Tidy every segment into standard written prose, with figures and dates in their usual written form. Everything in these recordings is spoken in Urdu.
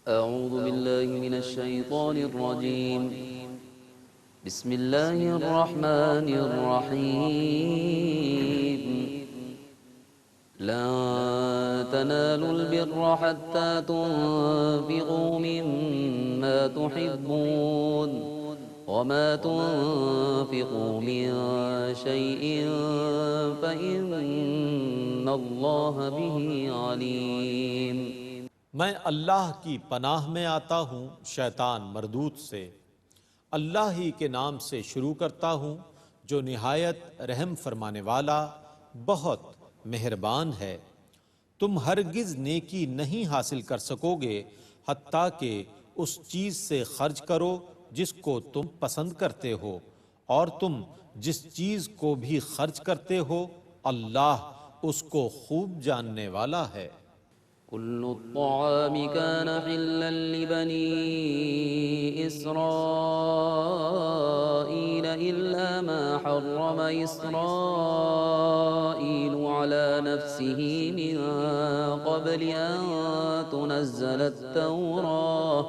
أعوذ بالله من الشيطان الرجيم. بسم الله الرحمن الرحيم. لن تنالوا البر حتى تنفقوا مما تحبون وما تنفقوا من شيء فإن الله به عليم. میں اللہ کی پناہ میں آتا ہوں شیطان مردود سے۔ اللہ ہی کے نام سے شروع کرتا ہوں جو نہایت رحم فرمانے والا بہت مہربان ہے۔ تم ہرگز نیکی نہیں حاصل کر سکو گے حتیٰ کہ اس چیز سے خرچ کرو جس کو تم پسند کرتے ہو، اور تم جس چیز کو بھی خرچ کرتے ہو اللہ اس کو خوب جاننے والا ہے۔ كل الطعام كان حلا لبني إسرائيل إلا ما حرم إسرائيل على نفسه من قبل أن تنزل التوراة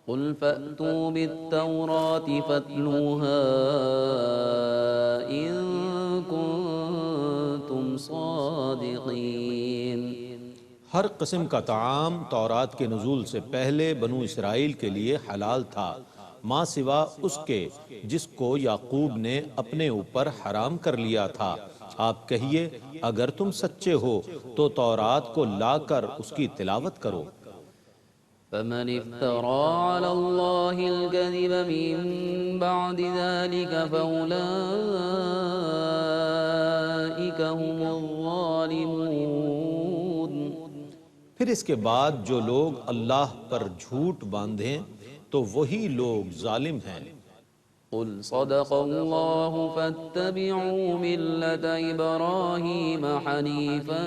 قل فأتوا بالتوراة فاتلوها إن كنتم صادقين۔ ہر قسم کا طعام تورات کے نزول سے پہلے بنو اسرائیل کے لیے حلال تھا ماں سوا اس کے جس کو یعقوب نے اپنے اوپر حرام کر لیا تھا۔ آپ کہیے اگر تم سچے ہو تو تورات کو لا کر اس کی تلاوت کرو۔ فمن افترى على الله الكذب من بعد ذلك فأولئك هم الظالمون۔ پھر اس کے بعد جو لوگ اللہ پر جھوٹ باندھیں تو وہی لوگ ظالم ہیں۔ قل صدق الله فاتبعوا ملة إبراهيم حنيفا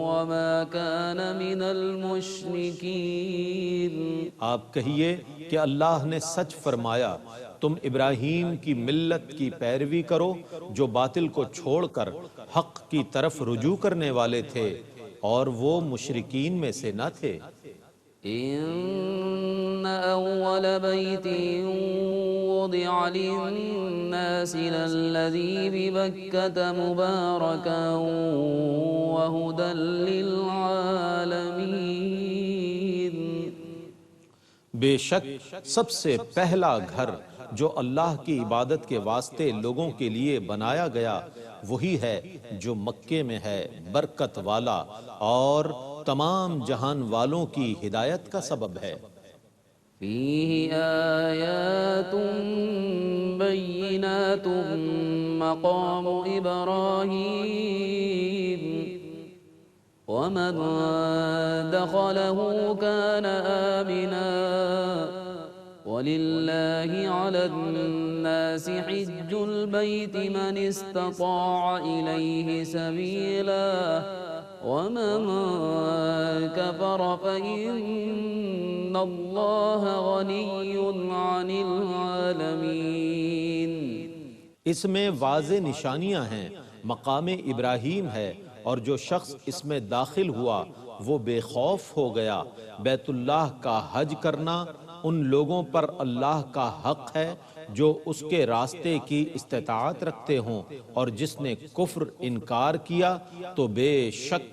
وما كان من المشركين۔ آپ کہیے کہ اللہ نے سچ فرمایا، تم ابراہیم کی ملت کی پیروی کرو جو باطل کو چھوڑ کر حق کی طرف رجوع کرنے والے تھے، اور وہ مشرکین میں سے نہ تھے۔ إن أول بيت وضع للناس للذي ببكة مباركا وهدى للعالمين۔ بے شک سب سے پہلا گھر جو اللہ کی عبادت کے واسطے لوگوں کے لیے بنایا گیا وہی ہے جو مکے میں ہے، برکت والا اور تمام جہان والوں کی ہدایت کا سبب ہے۔ فيه آيات بينات مقام إبراهيم ومن دخله كان آمنا ولله على الناس حج البيت من استطاع إليه سبيلا ومن كفر فإن الله غني عن العالمين۔ اس میں واضح نشانیاں ہیں، مقام ابراہیم ہے، اور جو شخص اس میں داخل ہوا وہ بے خوف ہو گیا۔ بیت اللہ کا حج کرنا ان لوگوں پر اللہ کا حق ہے جو اس کے راستے کی استطاعت رکھتے ہوں، اور جس نے کفر انکار کیا تو بے شک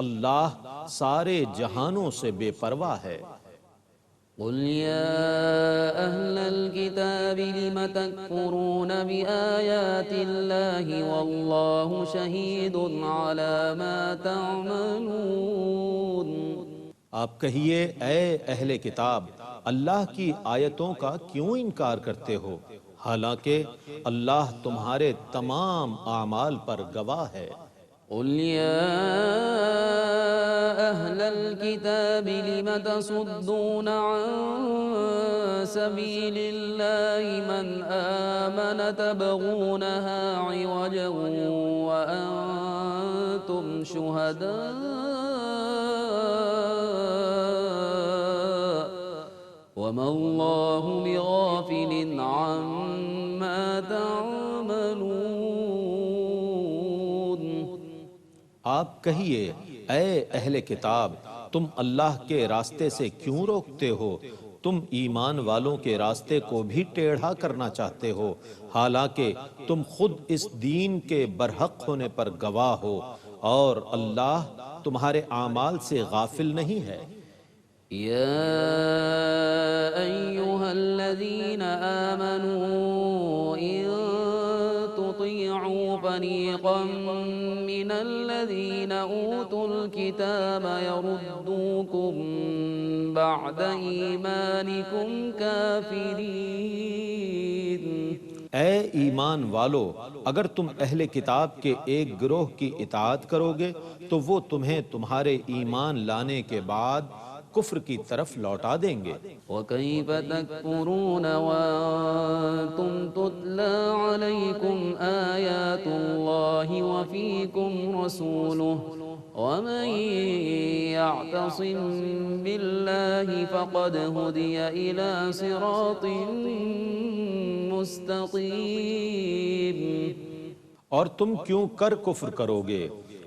اللہ سارے جہانوں سے بے پرواہ ہے۔ قل يا أهل الكتاب لم تكفرون بآيات الله والله شهيد على ما تعملون۔ آپ کہیے اے اہل کتاب اللہ کی آیتوں کا کیوں انکار کرتے ہو، حالانکہ اللہ تمہارے تمام اعمال پر گواہ ہے۔ قل يا أهل الكتاب لم تصدون عن سبيل الله من آمن تبغونها عوجا وأنتم شهداء وما الله بغافل عما تعملون۔ آپ کہیے اے اہل کتاب تم اللہ کے راستے سے کیوں روکتے ہو؟ تم ایمان والوں کے راستے کو بھی ٹیڑھا کرنا چاہتے ہو، حالانکہ تم خود اس دین کے برحق ہونے پر گواہ ہو، اور اللہ تمہارے اعمال سے غافل نہیں ہے۔ يا أيها الذين آمنوا إن تطيعوا فريقا من الذين أوتوا الكتاب يردوكم بعد إيمانكم كافرين۔ اے ایمان والو، اگر تم اہل کتاب کے ایک گروہ کی اطاعت کرو گے تو وہ تمہیں تمہارے ایمان لانے کے بعد کفر کی طرف لوٹا دیں گے۔ وَكَيْفَ تَكْفُرُونَ وَأَنْتُمْ تُتْلَى عَلَيْكُمْ آيَاتُ اللَّهِ وَفِيكُمْ رَسُولُهُ وَمَنْ يَعْتَصِمْ بِاللَّهِ فَقَدْ هُدِيَ إِلَى صِرَاطٍ مُسْتَقِيمٍ۔ اور تم کیوں کر کفر کرو گے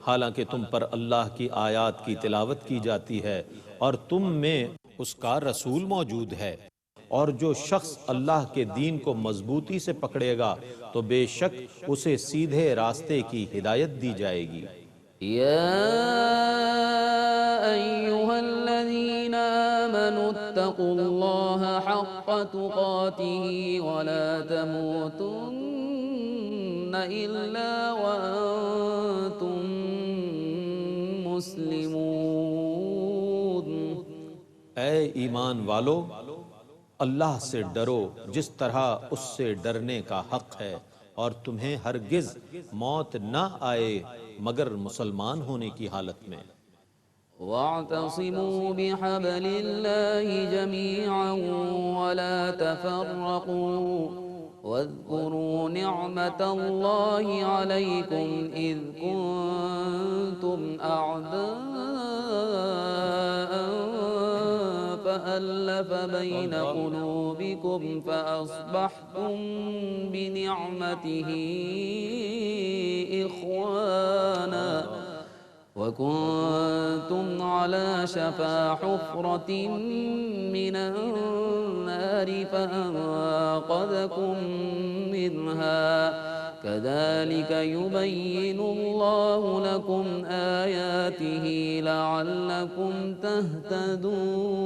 حالانکہ تم پر اللہ کی آیات کی تلاوت کی جاتی ہے اور تم میں اس کا رسول موجود ہے، اور جو شخص اللہ کے دین کو مضبوطی سے پکڑے گا تو بے شک اسے سیدھے راستے کی ہدایت دی جائے گی۔ يا أيها الذين آمنوا اتقوا الله حق تقاته ولا تموتن إلا وأنتم مسلمون۔ اے ایمان والو، اللہ سے ڈرو جس طرح اس سے ڈرنے کا حق ہے، اور تمہیں ہرگز موت نہ آئے مگر مسلمان ہونے کی حالت میں۔ واعتصموا بحبل الله جميعا ولا تفرقوا واذكروا نعمة الله عليكم إذ كنتم أعداء فألف بين قلوبكم فأصبحتم بنعمته إخوانا وكنتم على شفا حفرة من النار فأنقذكم منها كذلك يبين الله لكم آياته لعلكم تهتدون۔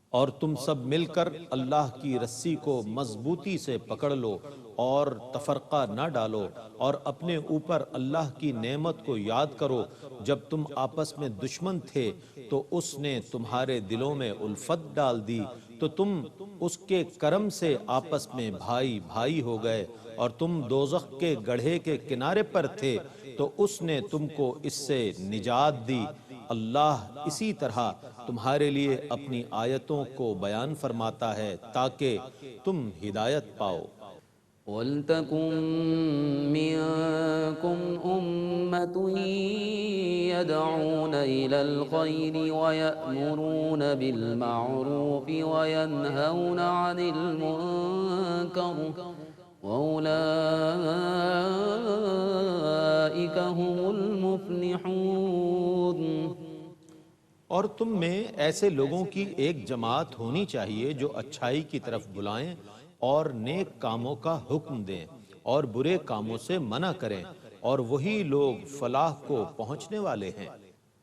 اور تم سب مل کر اللہ کی رسی کو مضبوطی سے پکڑ لو اور تفرقہ نہ ڈالو، اور اپنے اوپر اللہ کی نعمت کو یاد کرو۔ جب تم آپس میں دشمن تھے تو اس نے تمہارے دلوں میں الفت ڈال دی، تو تم اس کے کرم سے آپس میں بھائی بھائی ہو گئے، اور تم دوزخ کے گڑھے کے کنارے پر تھے تو اس نے تم کو اس سے نجات دی۔ اللہ اسی طرح تمہارے لیے اپنی آیتوں کو بیان فرماتا ہے تاکہ تم ہدایت پاؤ۔ وَلْتَكُن مِّنكُمْ أُمَّةٌ يَدْعُونَ إِلَى الْخَيْرِ وَيَأْمُرُونَ بِالْمَعْرُوفِ وَيَنْهَوْنَ عَنِ الْمُنكَرِ وَأُولَئِكَ هُمُ الْمُفْلِحُونَ۔ اور تم میں ایسے لوگوں کی ایک جماعت ہونی چاہیے جو اچھائی کی طرف بلائیں اور نیک کاموں کا حکم دیں اور برے کاموں سے منع کریں، اور وہی لوگ فلاح کو پہنچنے والے ہیں۔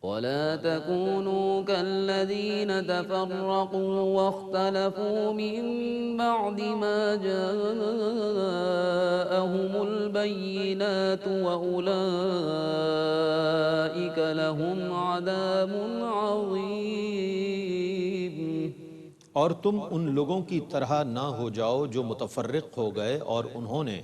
وَلَا تَكُونُوا كَالَّذِينَ تَفَرَّقُوا وَاخْتَلَفُوا مِن بَعْدِ مَا جَاءَهُمُ الْبَيِّنَاتُ وَأُولَئِكَ لَهُمْ عَذَابٌ عَظِيمٌ۔ اور تم ان لوگوں کی طرح نہ ہو جاؤ جو متفرق ہو گئے اور انہوں نے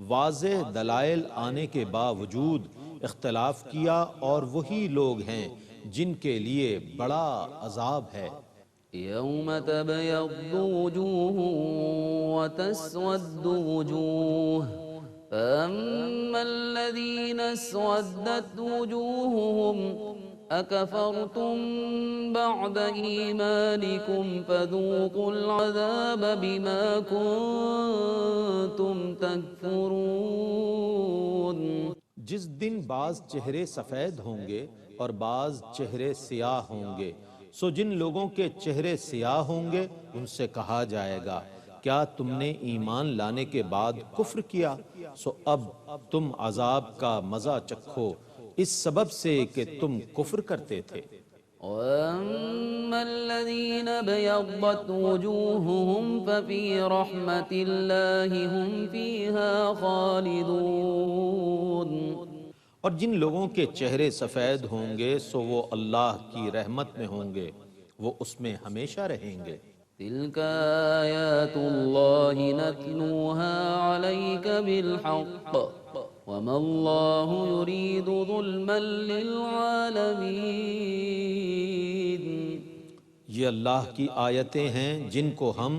واضح دلائل آنے کے باوجود اختلاف کیا، اور وہی لوگ ہیں جن کے لیے بڑا عذاب ہے۔ يَوْمَ تَبْيَضُّ وُجُوهٌ وَتَسْوَدُّ وُجُوهٌ فَأَمَّا الَّذِينَ اسْوَدَّتْ وُجُوهُهُمْ أَكَفَرْتُمْ بَعْدَ إِيمَانِكُمْ فَذُوقُوا الْعَذَابَ بِمَا كُنتُمْ تَكْفُرُونَ۔ جس دن بعض چہرے سفید ہوں گے اور بعض چہرے سیاہ ہوں گے۔ سو جن لوگوں کے چہرے سیاہ ہوں گے ان سے کہا جائے گا کیا تم نے ایمان لانے کے بعد کفر کیا؟ سو اب تم عذاب کا مزہ چکھو اس سبب سے کہ تم کفر کرتے تھے۔ وَأَمَّا الَّذِينَ ابْيَضَّتْ وُجُوهُهُمْ فَفِي رَحْمَةِ اللَّهِ هُمْ فِيهَا خَالِدُونَ، اور جن لوگوں کے چہرے سفید ہوں گے سو وہ اللہ کی رحمت میں ہوں گے، وہ اس میں ہمیشہ رہیں گے۔ تِلْكَ آيَاتُ اللَّهِ نَتْلُوهَا عَلَيْكَ بِالْحَقِّ وَمَا اللَّهُ يُرِيدُ ظُلْمًا لِلْعَالَمِينَ۔ یہ اللہ کی آیتیں ہیں جن کو ہم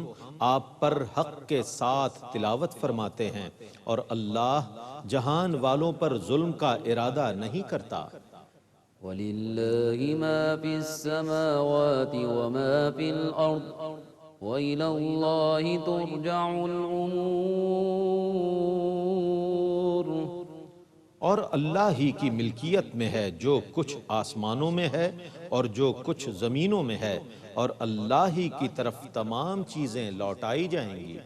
آپ پر حق کے ساتھ تلاوت فرماتے ہیں، اور اللہ جہان والوں پر ظلم کا ارادہ نہیں کرتا۔ وَلِلَّهِ مَا فِي السَّمَاوَاتِ وَمَا فِي الْأَرْضِ وَإِلَى اللَّهِ تُرْجَعُ الْأُمُورُ۔ اور اللہ ہی کی ملکیت میں ہے جو کچھ آسمانوں میں ہے اور جو کچھ زمینوں میں ہے، اور اللہ ہی کی طرف تمام چیزیں لوٹائی جائیں گی۔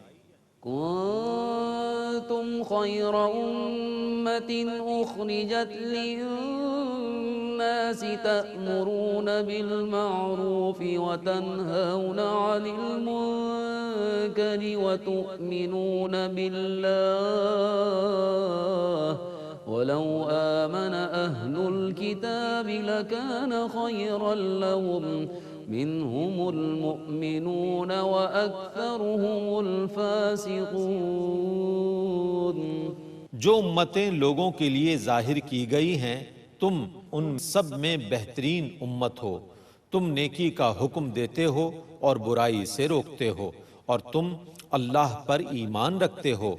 كنتم خير أمة أخرجت للناس تأمرون بالمعروف وتنهون عن المنكر وتؤمنون بالله ولو آمن أهل الكتاب لكان خيرا لهم منهم المؤمنون وأكثرهم الفاسقون۔ جو امتیں لوگوں کے لیے ظاہر کی گئی ہیں تم ان سب میں بہترین امت ہو، تم نیکی کا حکم دیتے ہو اور برائی سے روکتے ہو، اور تم اللہ پر ایمان رکھتے ہو،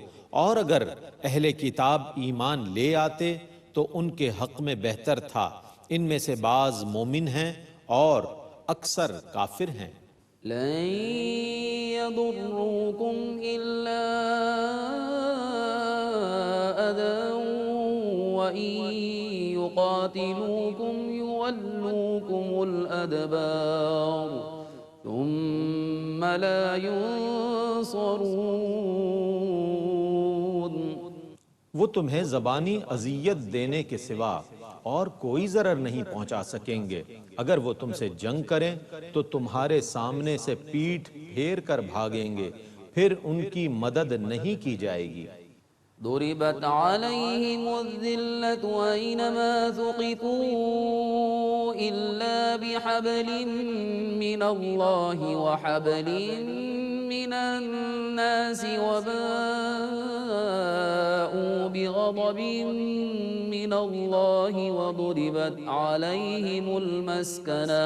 اور اگر اہل کتاب ایمان لے آتے تو ان کے حق میں بہتر تھا، ان میں سے بعض مومن ہیں اور اکثر کافر ہیں۔ لن يضروكم إلا أذى وإن يقاتلوكم يولوكم الأدبار ثم لا ينصرون۔ وہ تمہیں زبانی اذیت دینے کے سوا اور کوئی ضرر نہیں پہنچا سکیں گے، اگر وہ تم سے جنگ کریں تو تمہارے سامنے سے پیٹھ پھیر کر بھاگیں گے، پھر ان کی مدد نہیں کی جائے گی۔ ضربت عليهم الذلة أينما ثقفوا إلا بحبل من الله وحبل من الناس وباءوا بغضب من الله وضربت عليهم المسكنة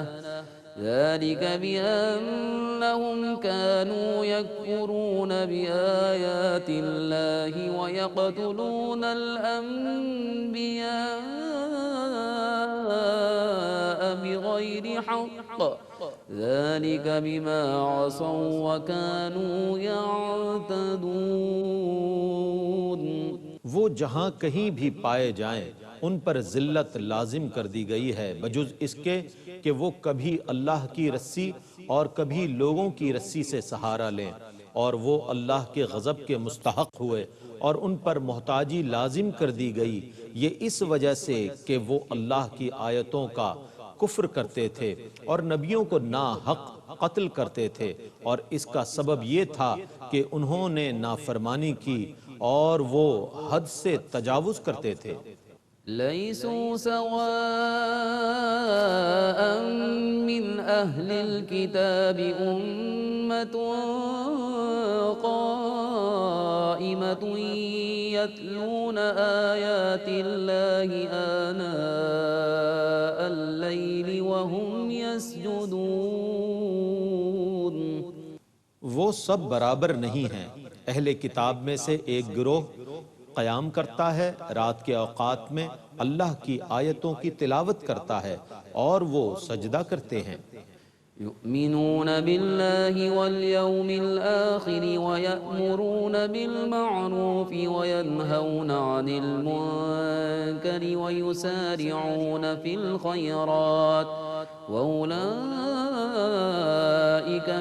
ذلك بأنهم كانوا يكفرون بآيات الله ويقتلون الأنبياء بغير حق ذلك بما عصوا وكانوا يعتدون۔ وہ جہاں کہیں بھی پائے جائیں ان پر ذلت لازم کر دی گئی ہے، بجز اس کے کہ وہ کبھی اللہ کی رسی اور کبھی لوگوں کی رسی سے سہارا لیں، اور وہ اللہ کے غضب کے مستحق ہوئے اور ان پر محتاجی لازم کر دی گئی، یہ اس وجہ سے کہ وہ اللہ کی آیتوں کا کفر کرتے تھے اور نبیوں کو ناحق قتل کرتے تھے، اور اس کا سبب یہ تھا کہ انہوں نے نافرمانی کی اور وہ حد سے تجاوز کرتے تھے۔ ليسوا سواء من أهل الكتاب أمة قائمة يتلون آيات الله آناء الليل وهم يسجدون۔ وہ سب برابر نہیں ہیں، اہل کتاب میں سے ایک گروہ قیام کرتا ہے، رات کے اوقات میں اللہ کی آیتوں کی تلاوت کرتا ہے اور وہ سجدہ کرتے ہیں۔ يؤمنون بالله واليوم الآخر ويأمرون بالمعروف وينهون عن المنكر ويسارعون في الخيرات وأولئك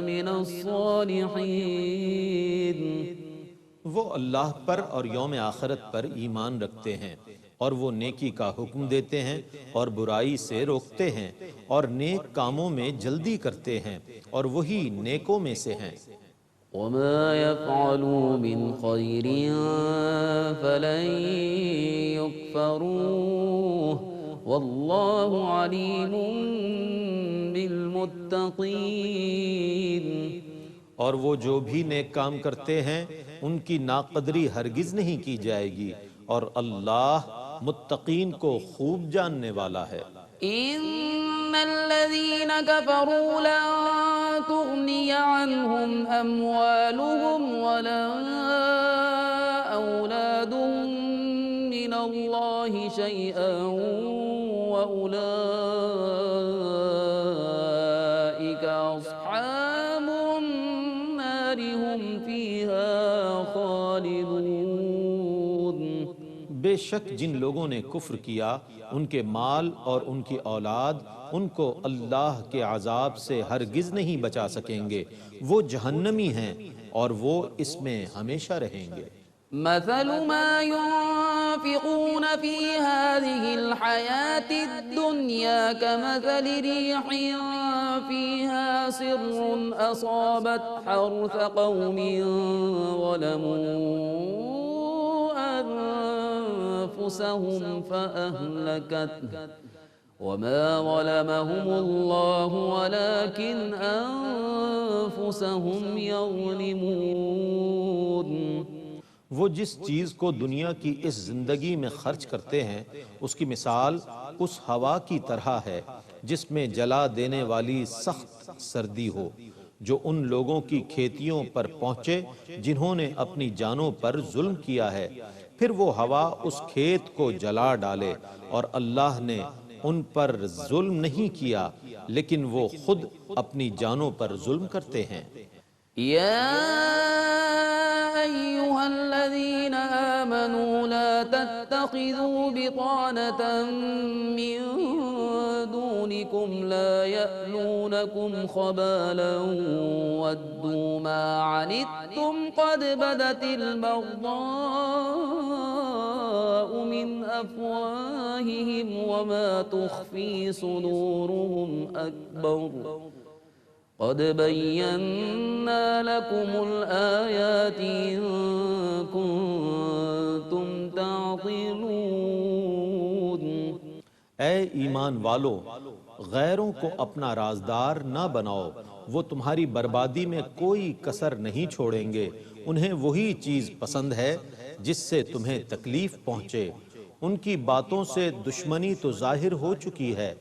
من الصالحين۔ وہ اللہ پر اور یوم آخرت پر ایمان رکھتے ہیں اور وہ نیکی کا حکم دیتے ہیں اور برائی سے روکتے ہیں اور نیک کاموں میں جلدی کرتے ہیں اور وہی نیکوں میں سے ہیں۔ وما يفعلوا من خير فلن يكفروه والله عليم بالمتقين۔ اور وہ جو بھی نیک کام کرتے ہیں ان کی ناقدری ہرگز نہیں کی جائے گی اور اللہ متقین کو خوب جاننے والا ہے۔ ان الذين كفروا لن تغني عنهم اموالهم ولا اولادهم من الله شيئا واولئك اصحاب النار هم فيها خالدون۔ بے شک جن لوگوں نے کفر کیا ان کے مال اور ان کی اولاد ان کو اللہ کے عذاب سے ہرگز نہیں بچا سکیں گے، وہ جہنمی ہیں اور وہ اس میں ہمیشہ رہیں گے۔ مثل ما ينفقون في هذه الحياة الدنيا كمثل ريح فيها سر أصابت حرث قوم ظلموا أنفسهم فأهلكته وما ظلمهم الله ولكن أنفسهم يظلمون۔ وہ جس چیز کو دنیا کی اس زندگی میں خرچ کرتے ہیں اس کی مثال اس ہوا کی طرح ہے جس میں جلا دینے والی سخت سردی ہو، جو ان لوگوں کی کھیتیوں پر پہنچے جنہوں نے اپنی جانوں پر ظلم کیا ہے، پھر وہ ہوا اس کھیت کو جلا ڈالے اور اللہ نے ان پر ظلم نہیں کیا لیکن وہ خود اپنی جانوں پر ظلم کرتے ہیں۔ يا أيها الذين آمنوا لا تتخذوا بطانة من دونكم لا يألونكم خبالا ودوا ما عنتم قد بدت البغضاء من أفواههم وما تخفي صدورهم أكبر قد بينا لكم الآيات إن كنتم تعقلون۔ اے ایمان والو، غیروں کو اپنا رازدار نہ بناؤ، وہ تمہاری بربادی میں کوئی کسر نہیں چھوڑیں گے۔ انہیں وہی چیز پسند ہے جس سے تمہیں تکلیف پہنچے، ان کی باتوں سے دشمنی تو ظاہر ہو چکی ہے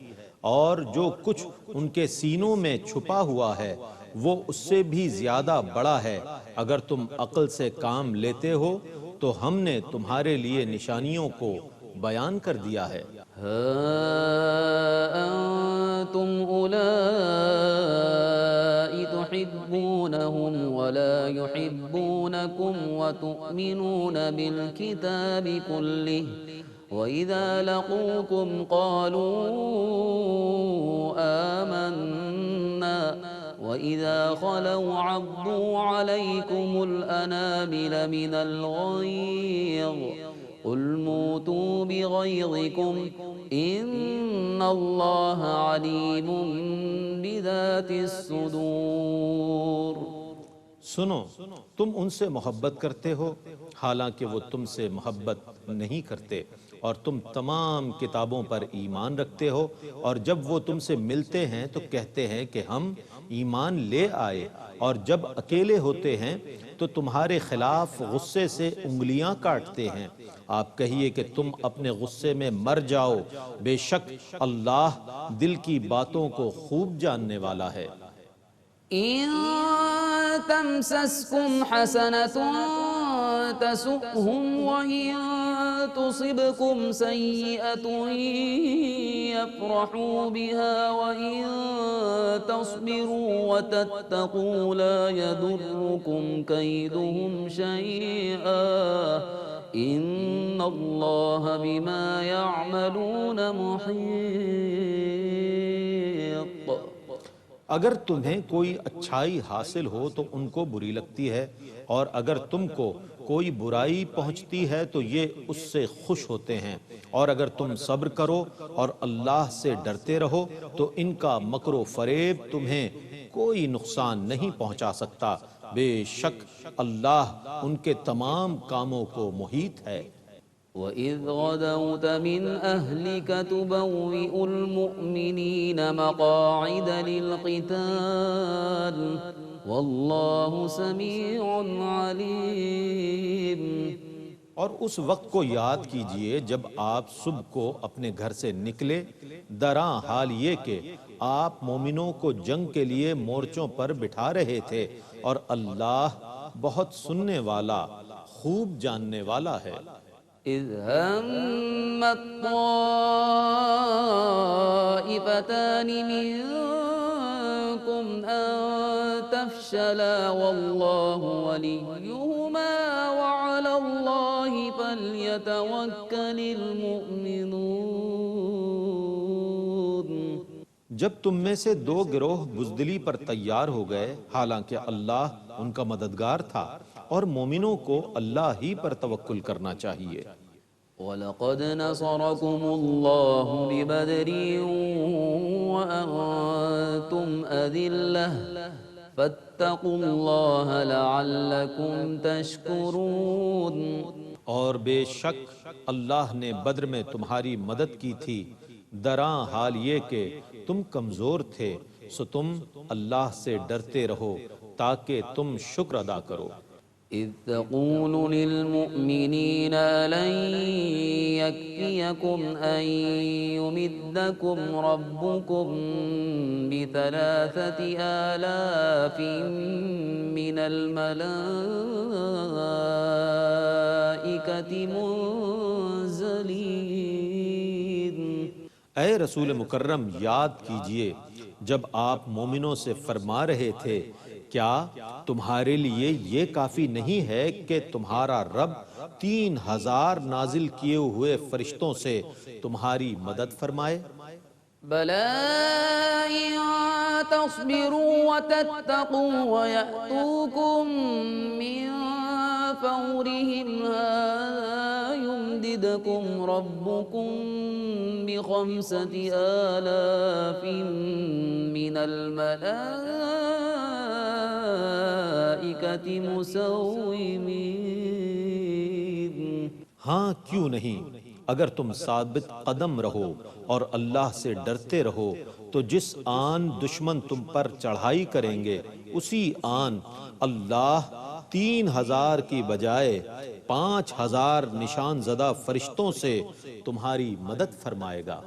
اور جو کچھ ان کے سینوں میں چھپا ہوا ہے وہ اس سے بھی زیادہ بڑا ہے۔ اگر تم عقل سے کام لیتے ہو تو ہم نے تمہارے لیے نشانیوں کو بیان کر دیا ہے۔ ها أنتم أولئك تحبونهم ولا يحبونكم وتؤمنون بالكتاب كله وإذا لقوكم قالوا آمنا وإذا خلوا عضوا عليكم الأنامل من الغيظ قل موتوا بغيظكم إن الله عليم بذات الصدور۔ سنو، تم ان سے محبت کرتے ہو حالانکہ وہ تم سے محبت نہیں کرتے، اور تم تمام کتابوں پر ایمان رکھتے ہو، اور جب وہ تم سے ملتے ہیں تو کہتے ہیں کہ ہم ایمان لے آئے، اور جب اکیلے ہوتے ہیں تو تمہارے خلاف غصے سے انگلیاں کاٹتے ہیں۔ آپ کہیے کہ تم اپنے غصے میں مر جاؤ، بے شک اللہ دل کی باتوں کو خوب جاننے والا ہے۔ إن تمسسكم حسنة تسؤهم وإن تصبكم سيئة يفرحوا بها وإن تصبروا وتتقوا لا يضركم كيدهم شيئا إن الله بما يعملون محيط۔ اگر تمہیں کوئی اچھائی حاصل ہو تو ان کو بری لگتی ہے، اور اگر تم کو کوئی برائی پہنچتی ہے تو یہ اس سے خوش ہوتے ہیں، اور اگر تم صبر کرو اور اللہ سے ڈرتے رہو تو ان کا مکر و فریب تمہیں کوئی نقصان نہیں پہنچا سکتا، بے شک اللہ ان کے تمام کاموں کو محیط ہے۔ وَإِذْ غَدَوْتَ مِنْ أَهْلِكَ تُبَوِّئُ الْمُؤْمِنِينَ مَقَاعِدَ لِلْقِتَالِ وَاللَّهُ سَمِيعٌ عَلِيمٌ۔ اور اس وقت کو یاد کیجئے جب آپ صبح کو اپنے گھر سے نکلے، دراں حال یہ کہ آپ مومنوں کو جنگ کے لیے مورچوں پر بٹھا رہے تھے، اور اللہ بہت سننے والا، خوب جاننے والا ہے۔ إِذْ هَمَّتْ طَائِفَتَانِ مِنْكُمْ أَنْ تَفْشَلَا وَاللَّهُ وَلِيُّهُمَا وَعَلَى اللَّهِ فَلْيَتَوَكَّلِ الْمُؤْمِنُونَ۔ جب تم میں سے دو گروہ بزدلی پر تیار ہو گئے، حالانکہ اللہ ان کا مددگار تھا، اور مومنوں کو اللہ ہی پر توکل کرنا چاہیے۔ وَلَقَدْ نَصَرَكُمُ اللَّهُ بِبَدْرٍ وَأَنْتُمْ أَذِلَّةٌ فَاتَّقُوا اللَّهَ لَعَلَّكُمْ تَشْكُرُونَ۔ اور بے شک اللہ نے بدر میں تمہاری مدد کی تھی، دراں حال یہ کہ تم کمزور تھے، سو تم اللہ سے ڈرتے رہو تاکہ تم شکر ادا کرو۔ إِذْ تَقُولُ لِلْمُؤْمِنِينَ أَلَنْ يَكْفِيَكُمْ أَنْ يُمِدَّكُمْ رَبُّكُمْ بِثَلَاثَةِ آلَافٍ مِّنَ الْمَلَائِكَةِ مُنزَلِينَ۔ اے رسول مکرم، یاد کیجئے جب آپ مومنوں سے فرما رہے تھے، کیا تمہارے لیے یہ کافی نہیں ہے کہ تمہارا رب 3000 نازل کیے ہوئے فرشتوں سے تمہاری مدد فرمائے؟ بَلَىٰ إِن تَصْبِرُوا وَتَتَّقُوا وَيَأْتُوكُم مِّن فَوْرِهِمْ هَٰذَا يُمْدِدْكُمْ رَبُّكُم بِخَمْسَةِ آلَافٍ مِّنَ الْمَلَائِكَةِ مُسَوِّمِينَ۔ ہاں کیوں نہیں، اگر تم ثابت قدم رہو اور اللہ سے ڈرتے رہو تو جس آن دشمن تم پر چڑھائی کریں گے، اسی آن اللہ 3000 کی بجائے 5000 نشان زدہ فرشتوں سے تمہاری مدد فرمائے گا۔